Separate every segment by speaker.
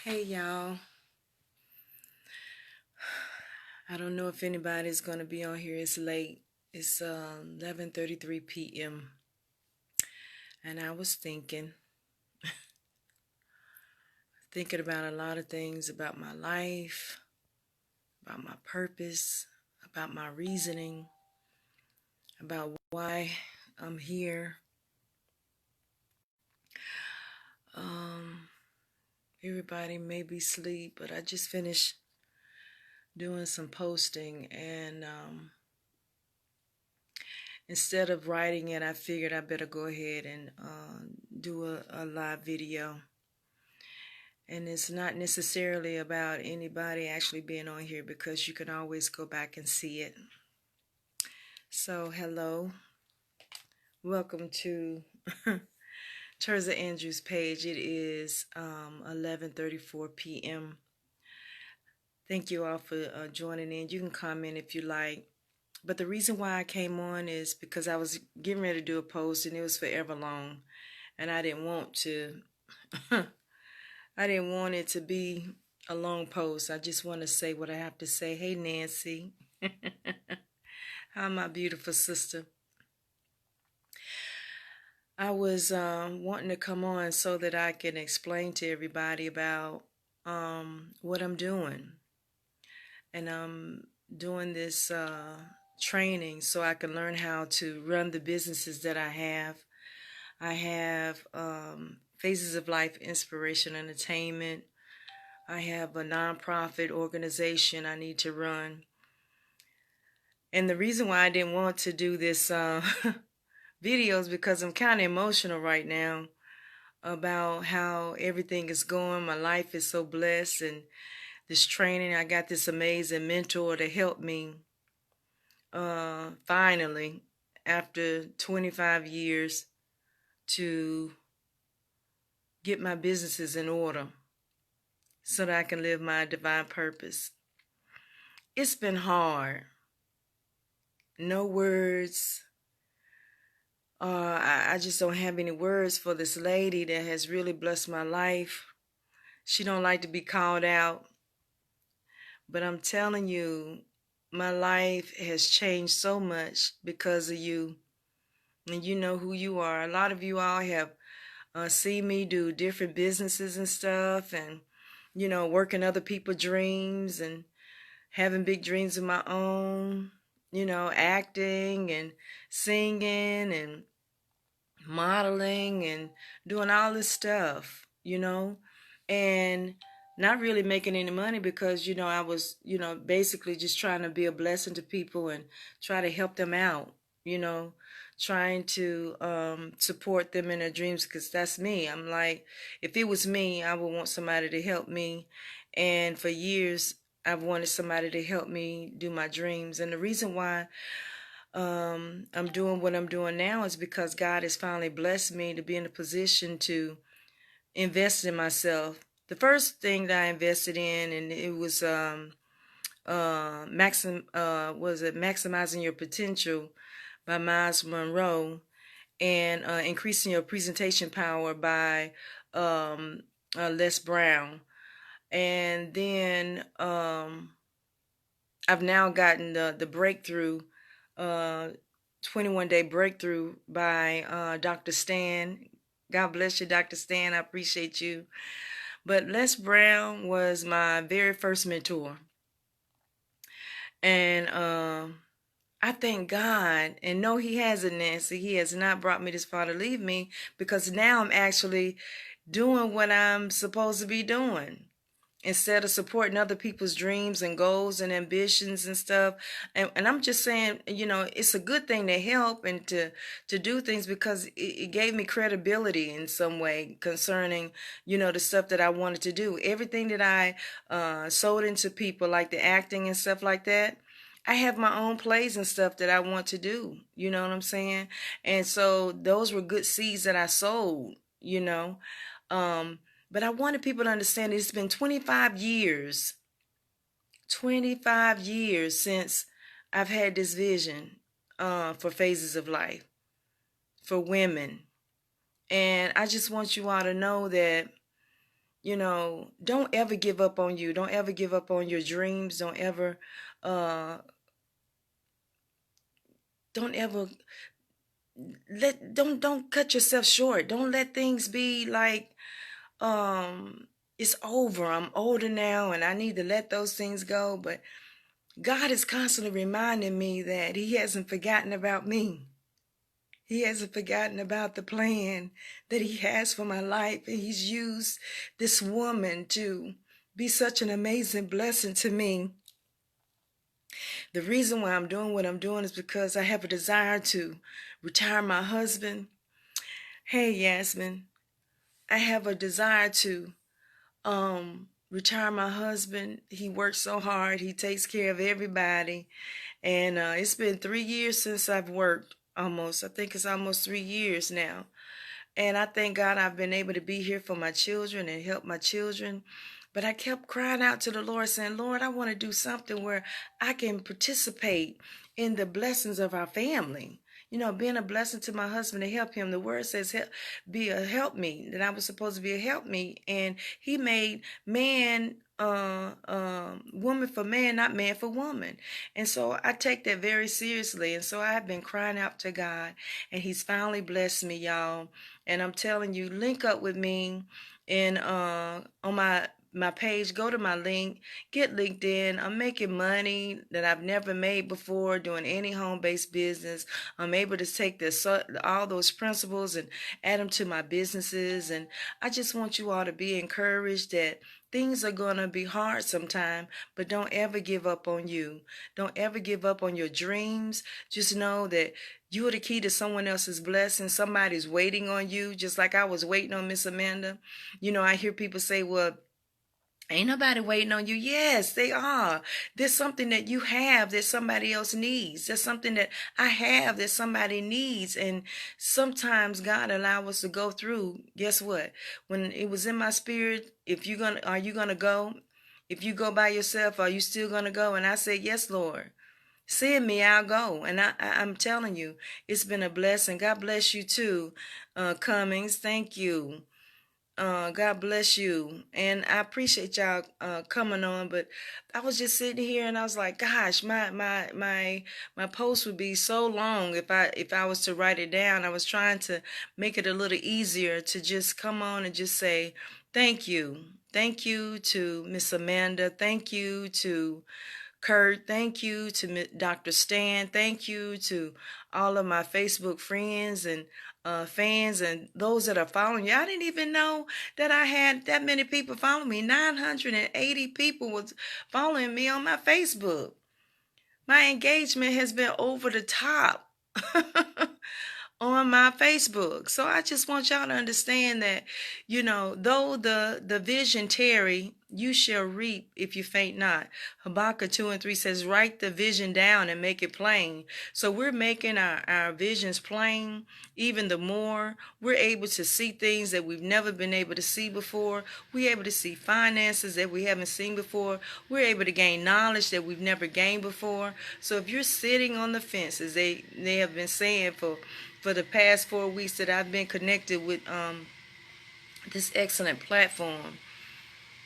Speaker 1: Hey y'all, I don't know if anybody's gonna be on here. It's late. It's 11:33 p.m. and I was thinking about a lot of things about my life, about my purpose, about my reasoning, about why I'm here. Um, Everybody may be asleep, but I just finished doing some posting and instead of writing it, I figured I better go ahead and do a live video. And it's not necessarily about anybody actually being on here because you can always go back and see it. So, hello. Welcome to Terza Andrews' page. It is 11:34 p.m. Thank you all for joining in. You can comment if you like. But the reason why I came on is because I was getting ready to do a post and it was forever long. And I didn't want to I didn't want it to be a long post. I just want to say what I have to say. Hey, Nancy. Hi, my beautiful sister. I was wanting to come on so that I can explain to everybody about what I'm doing. And I'm doing this training so I can learn how to run the businesses that I have. I have Phaziz of Life Inspiration Entertainment. I have a nonprofit organization I need to run. And the reason why I didn't want to do this video is because I'm kind of emotional right now about how everything is going. My life is so blessed, and this training, I got this amazing mentor to help me finally, after 25 years, to get my businesses in order so that I can live my divine purpose. It's been hard. No words. I just don't have any words for this lady that has really blessed my life. She don't like to be called out. But I'm telling you, my life has changed so much because of you. And you know who you are. A lot of you all have seen me do different businesses and stuff, and working other people's dreams and having big dreams of my own, acting and singing and modeling and doing all this stuff, and not really making any money because, I was, basically just trying to be a blessing to people and try to help them out, trying to support them in their dreams, because that's me. I'm like, if it was me, I would want somebody to help me. And for years, I've wanted somebody to help me do my dreams. And the reason why I'm doing what I'm doing now is because God has finally blessed me to be in a position to invest in myself. The first thing that I invested in, and it was Maximizing Your Potential by Miles Monroe, and Increasing Your Presentation Power by Les Brown. And then I've now gotten the breakthrough, 21 Day Breakthrough by Dr. Stan. God bless you, Dr. Stan. I appreciate you. But Les Brown was my very first mentor. And I thank God, and no, he hasn't, Nancy. He has not brought me this far to leave me, because now I'm actually doing what I'm supposed to be doing. Instead of supporting other people's dreams and goals and ambitions and stuff. And I'm just saying, it's a good thing to help and to do things, because it gave me credibility in some way concerning, the stuff that I wanted to do. Everything that I sold into people, like the acting and stuff like that, I have my own plays and stuff that I want to do. You know what I'm saying? And so those were good seeds that I sowed, but I wanted people to understand it's been 25 years since I've had this vision for Phases of Life, for women. And I just want you all to know that, don't ever give up on you. Don't ever give up on your dreams. Don't ever don't cut yourself short. Don't let things be like, it's over. I'm older now and I need to let those things go. But God is constantly reminding me that He hasn't forgotten about me. He hasn't forgotten about the plan that He has for my life. And He's used this woman to be such an amazing blessing to me. The reason why I'm doing what I'm doing is because I have a desire to retire my husband. Hey, Yasmin, I have a desire to retire my husband. He works so hard. He takes care of everybody. And it's been 3 years since I've worked, almost. I think it's almost 3 years now. And I thank God I've been able to be here for my children and help my children. But I kept crying out to the Lord, saying, Lord, I want to do something where I can participate in the blessings of our family. Being a blessing to my husband to help him. The word says, be a help me, that I was supposed to be a help me. And He made man, woman for man, not man for woman. And so I take that very seriously. And so I have been crying out to God, and He's finally blessed me, y'all. And I'm telling you, link up with me and on my page. Go to my link, get LinkedIn. I'm making money that I've never made before doing any home-based business. I'm able to take all those principles and add them to my businesses. And I just want you all to be encouraged that things are going to be hard sometime, but don't ever give up on you. Don't ever give up on your dreams. Just know that you are the key to someone else's blessing. Somebody's waiting on you, just like I was waiting on Miss Amanda. I hear people say, well, ain't nobody waiting on you. Yes, they are. There's something that you have that somebody else needs. There's something that I have that somebody needs. And sometimes God allows us to go through. Guess what? When it was in my spirit, are you gonna go? If you go by yourself, are you still gonna go? And I said, yes, Lord. Send me, I'll go. And I'm telling you, it's been a blessing. God bless you too, Cummings. Thank you. God bless you. And I appreciate y'all coming on. But I was just sitting here and I was like, gosh, my post would be so long if I was to write it down. I was trying to make it a little easier to just come on and just say thank you. Thank you to Miss Amanda. Thank you to Kurt. Thank you to Dr. Stan. Thank you to all of my Facebook friends and fans and those that are following you. I didn't even know that I had that many people following me. 980 people was following me on my Facebook. My engagement has been over the top. On my Facebook. So I just want y'all to understand that, though the vision tarry, you shall reap if you faint not. Habakkuk 2:3 says, write the vision down and make it plain. So we're making our visions plain. Even the more we're able to see things that we've never been able to see before. We're able to see finances that we haven't seen before. We're able to gain knowledge that we've never gained before. So if you're sitting on the fence, as they have been saying for the past 4 weeks that I've been connected with this excellent platform.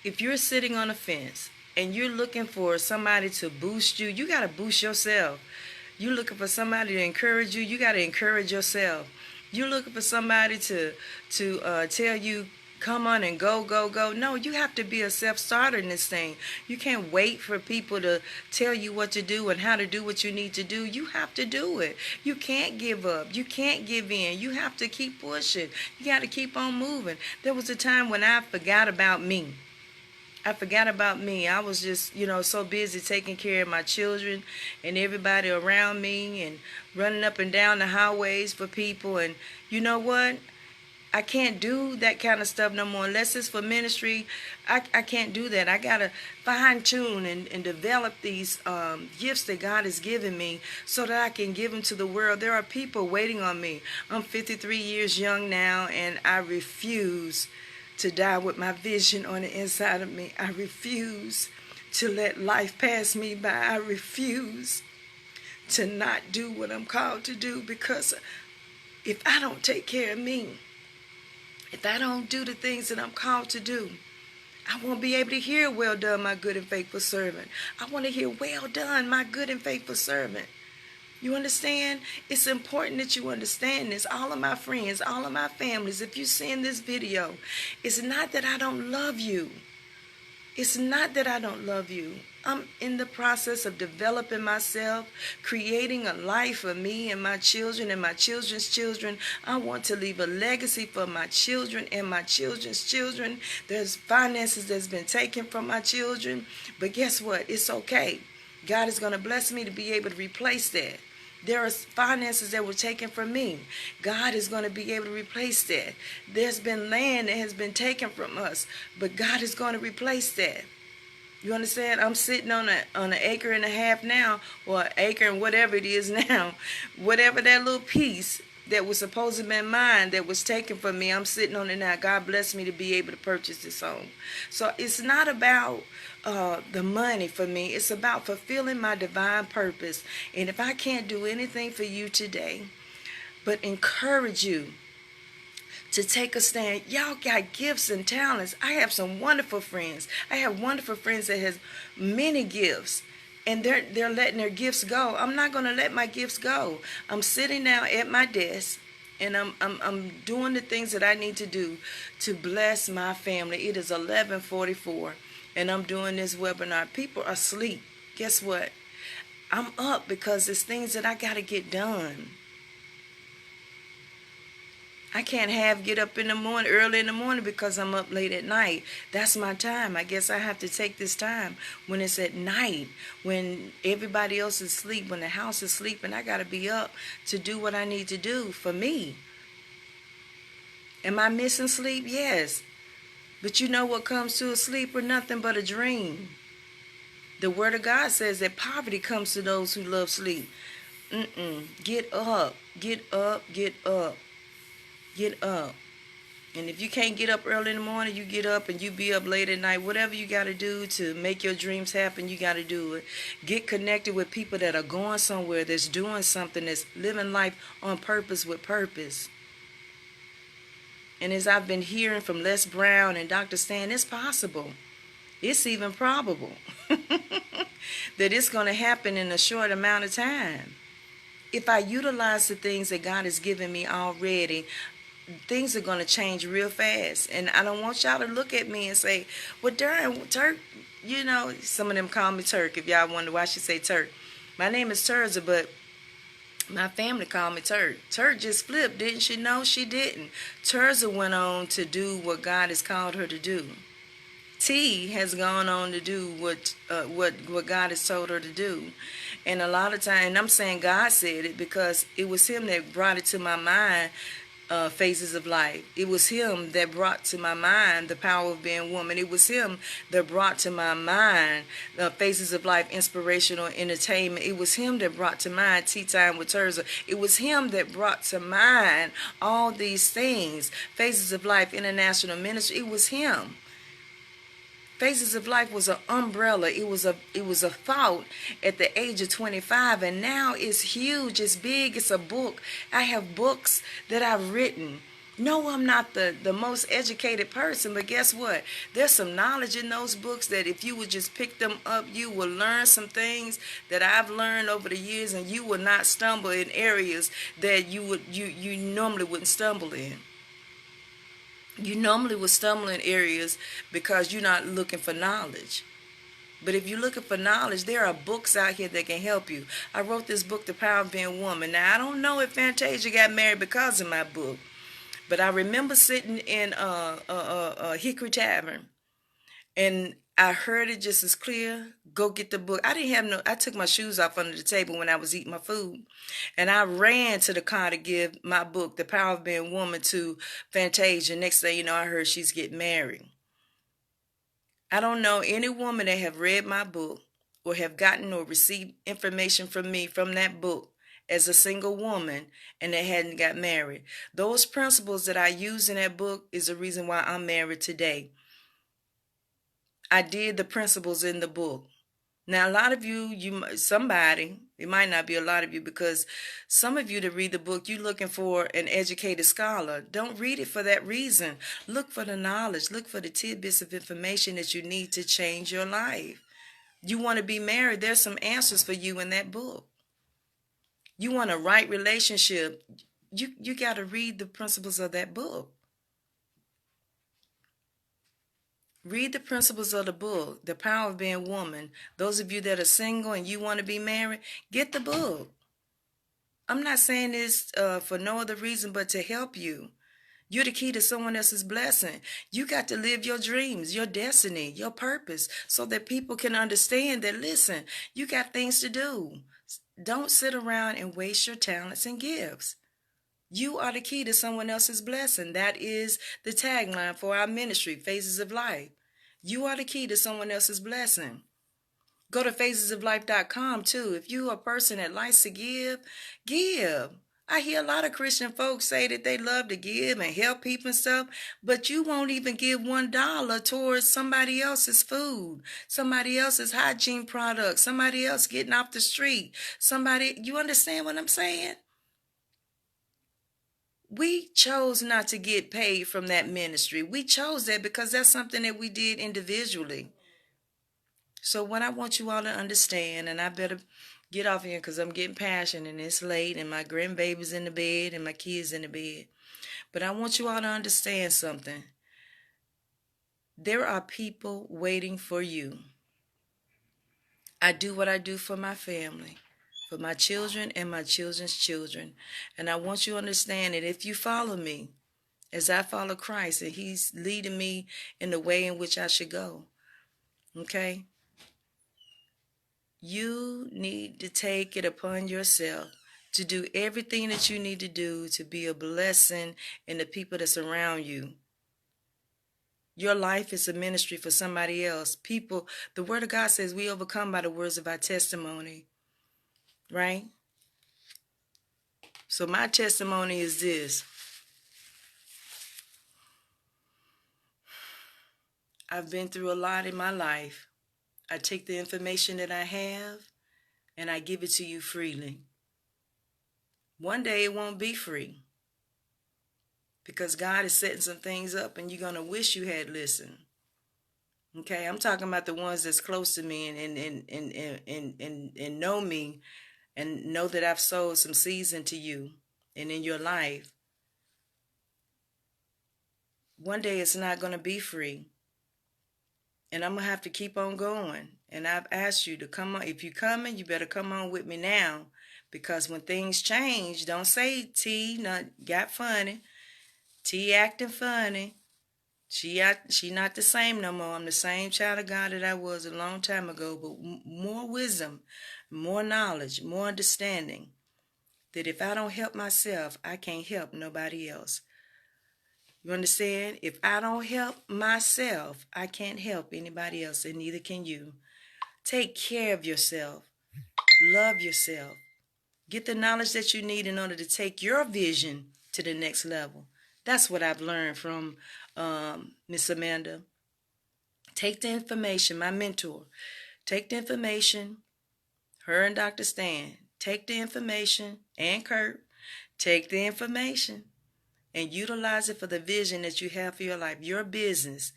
Speaker 1: If you're sitting on a fence and you're looking for somebody to boost you, you got to boost yourself. You're looking for somebody to encourage you, you got to encourage yourself. You're looking for somebody to tell you, come on and go, go, go. No, you have to be a self-starter in this thing. You can't wait for people to tell you what to do and how to do what you need to do. You have to do it. You can't give up. You can't give in. You have to keep pushing. You got to keep on moving. There was a time when I forgot about me. I forgot about me. I was just, so busy taking care of my children and everybody around me and running up and down the highways for people. And you know what? I can't do that kind of stuff no more. Unless it's for ministry, I can't do that. I got to fine-tune and develop these gifts that God has given me so that I can give them to the world. There are people waiting on me. I'm 53 years young now, and I refuse to die with my vision on the inside of me. I refuse to let life pass me by. I refuse to not do what I'm called to do, because if I don't take care of me, if I don't do the things that I'm called to do, I want to be able to hear, well done, my good and faithful servant. I want to hear, well done, my good and faithful servant. You understand? It's important that you understand this. All of my friends, all of my families, if you're seeing this video, it's not that I don't love you. It's not that I don't love you. I'm in the process of developing myself, creating a life for me and my children and my children's children. I want to leave a legacy for my children and my children's children. There's finances that's been taken from my children, but guess what? It's okay. God is going to bless me to be able to replace that. There are finances that were taken from me. God is going to be able to replace that. There's been land that has been taken from us, but God is going to replace that. You understand? I'm sitting on an acre and a half now, or an acre and whatever it is now. Whatever that little piece that was supposed to be mine that was taken from me, I'm sitting on it now. God bless me to be able to purchase this home. So it's not about the money for me. It's about fulfilling my divine purpose. And if I can't do anything for you today, but encourage you to take a stand. Y'all got gifts and talents. I have some wonderful friends. I have wonderful friends that has many gifts, and they're letting their gifts go. I'm not going to let my gifts go. I'm sitting now at my desk, and I'm doing the things that I need to do to bless my family. It is 11:44, and I'm doing this webinar. People are asleep. Guess what? I'm up because there's things that I got to get done. I can't get up in the morning, early in the morning, because I'm up late at night. That's my time. I guess I have to take this time when it's at night, when everybody else is asleep, when the house is sleeping. I got to be up to do what I need to do for me. Am I missing sleep? Yes. But you know what comes to a sleeper? Nothing but a dream. The Word of God says that poverty comes to those who love sleep. Get up. Get up. Get up. Get up. And if you can't get up early in the morning, you get up and you be up late at night. Whatever you got to do to make your dreams happen, you got to do it. Get connected with people that are going somewhere, that's doing something, that's living life on purpose with purpose. And as I've been hearing from Les Brown and Dr. Stan, it's possible. It's even probable that it's going to happen in a short amount of time. If I utilize the things that God has given me already, things are going to change real fast. And I don't want y'all to look at me and say, well, darn, Turk, you know, some of them call me Turk. If y'all wonder why she say Turk. My name is Terza, but my family called me Turk. Turk just flipped, didn't she? No, she didn't. Terza went on to do what God has called her to do. T has gone on to do what God has told her to do. And a lot of time, and I'm saying God said it because it was him that brought it to my mind, Phaziz of life. It was him that brought to my mind the power of being woman. It was him that brought to my mind Phaziz of life, inspirational entertainment. It was him that brought to mind Tea Time with Terza. It was him that brought to mind all these things. Phaziz of life, international ministry. It was him. Phaziz of life was an umbrella. It was a thought at the age of 25, and now it's huge, it's big, it's a book. I have books that I've written. No, I'm not the most educated person, but guess what? There's some knowledge in those books that if you would just pick them up, you will learn some things that I've learned over the years, and you will not stumble in areas that you normally wouldn't stumble in. You normally would stumble in areas because you're not looking for knowledge. But if you're looking for knowledge, there are books out here that can help you. I wrote this book, The Power of Being Woman. Now, I don't know if Fantasia got married because of my book, but I remember sitting in Hickory Tavern, and I heard it just as clear. Go get the book. I took my shoes off under the table when I was eating my food. And I ran to the car to give my book, The Power of Being Woman, to Fantasia. Next thing you know, I heard she's getting married. I don't know any woman that have read my book or have gotten or received information from me from that book as a single woman and that hadn't got married. Those principles that I use in that book is the reason why I'm married today. I did the principles in the book. Now, a lot of somebody, It might not be a lot of you, because some of you that read the book, you're looking for an educated scholar. Don't read it for that reason. Look for the knowledge. Look for the tidbits of information that you need to change your life. You want to be married, there's some answers for you in that book. You want a right relationship, you got to read the principles of that book. Read the principles of the book, The Power of Being Woman. Those of you that are single and you want to be married, get the book. I'm not saying this for no other reason but to help you. You're the key to someone else's blessing. You got to live your dreams, your destiny, your purpose, so that people can understand that, listen, you got things to do. Don't sit around and waste your talents and gifts. You are the key to someone else's blessing. That is the tagline for our ministry, Phaziz of Life. You are the key to someone else's blessing. Go to phazizoflife.com too. If you are a person that likes to give, give. I hear a lot of Christian folks say that they love to give and help people and stuff, but you won't even give $1 towards somebody else's food, somebody else's hygiene products, somebody else getting off the street. You understand what I'm saying? We chose not to get paid from that ministry. We chose that because that's something that we did individually. So what I want you all to understand, and I better get off here because I'm getting passionate and it's late and my grandbaby's in the bed and my kids in the bed. But I want you all to understand something. There are people waiting for you. I do what I do for my family, for my children and my children's children. And I want you to understand that if you follow me, as I follow Christ, and he's leading me in the way in which I should go, okay? You need to take it upon yourself to do everything that you need to do to be a blessing in the people that surround you. Your life is a ministry for somebody else. People, the word of God says we overcome by the words of our testimony, right? So my testimony is this. I've been through a lot in my life. I take the information that I have and I give it to you freely. One day it won't be free because God is setting some things up and you're going to wish you had listened. Okay, I'm talking about the ones that's close to me and know me and know that I've sowed some seeds into you and in your life. One day it's not going to be free. And I'm going to have to keep on going. And I've asked you to come on. If you're coming, you better come on with me now. Because when things change, don't say T got funny. T acting funny. She not the same no more. I'm the same child of God that I was a long time ago. But more wisdom, more knowledge, more understanding. That if I don't help myself, I can't help nobody else. You understand? If I don't help myself, I can't help anybody else, and neither can you. Take care of yourself. Love yourself. Get the knowledge that you need in order to take your vision to the next level. That's what I've learned from Miss Amanda. Take the information, my mentor. Take the information, her and Dr. Stan. Take the information, and Kurt. Take the information and utilize it for the vision that you have for your life, your business.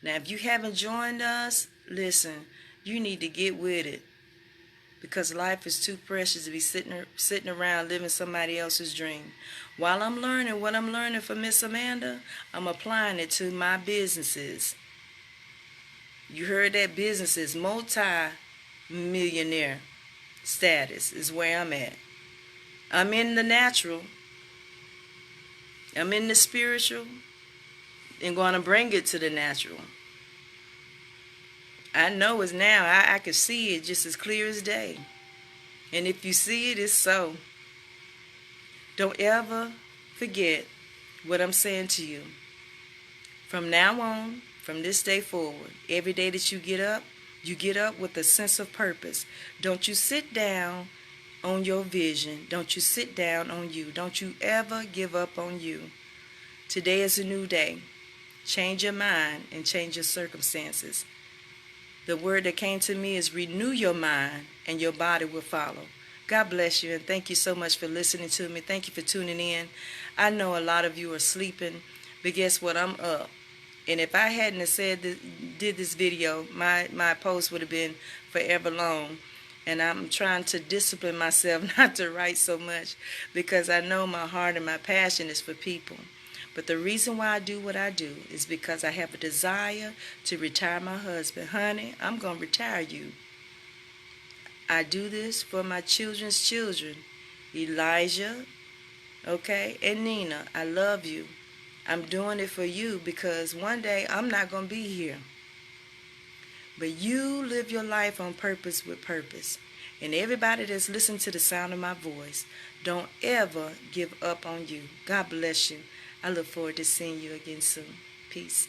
Speaker 1: Now, if you haven't joined us, listen, you need to get with it because life is too precious to be sitting around living somebody else's dream. While I'm learning what I'm learning from Miss Amanda, I'm applying it to my businesses. You heard that, businesses, multi-millionaire status is where I'm at. I'm in the natural. I'm in the spiritual and going to bring it to the natural. I know it's now. I can see it just as clear as day. And if you see it, it's so. Don't ever forget what I'm saying to you. From now on, from this day forward, every day that you get up with a sense of purpose. Don't you sit down on your vision. Don't you sit down on you. Don't you ever give up on you. Today is a new day. Change your mind and change your circumstances. The word that came to me is renew your mind and your body will follow. God bless you, and thank you so much for listening to me. Thank you for tuning in. I know a lot of you are sleeping, but guess what? I'm up. And if I hadn't have did this video, my post would have been forever long. And I'm trying to discipline myself not to write so much because I know my heart and my passion is for people. But the reason why I do what I do is because I have a desire to retire my husband. Honey, I'm going to retire you. I do this for my children's children. Elijah, okay, and Nina, I love you. I'm doing it for you because one day I'm not going to be here. But you live your life on purpose with purpose. And everybody that's listening to the sound of my voice, don't ever give up on you. God bless you. I look forward to seeing you again soon. Peace.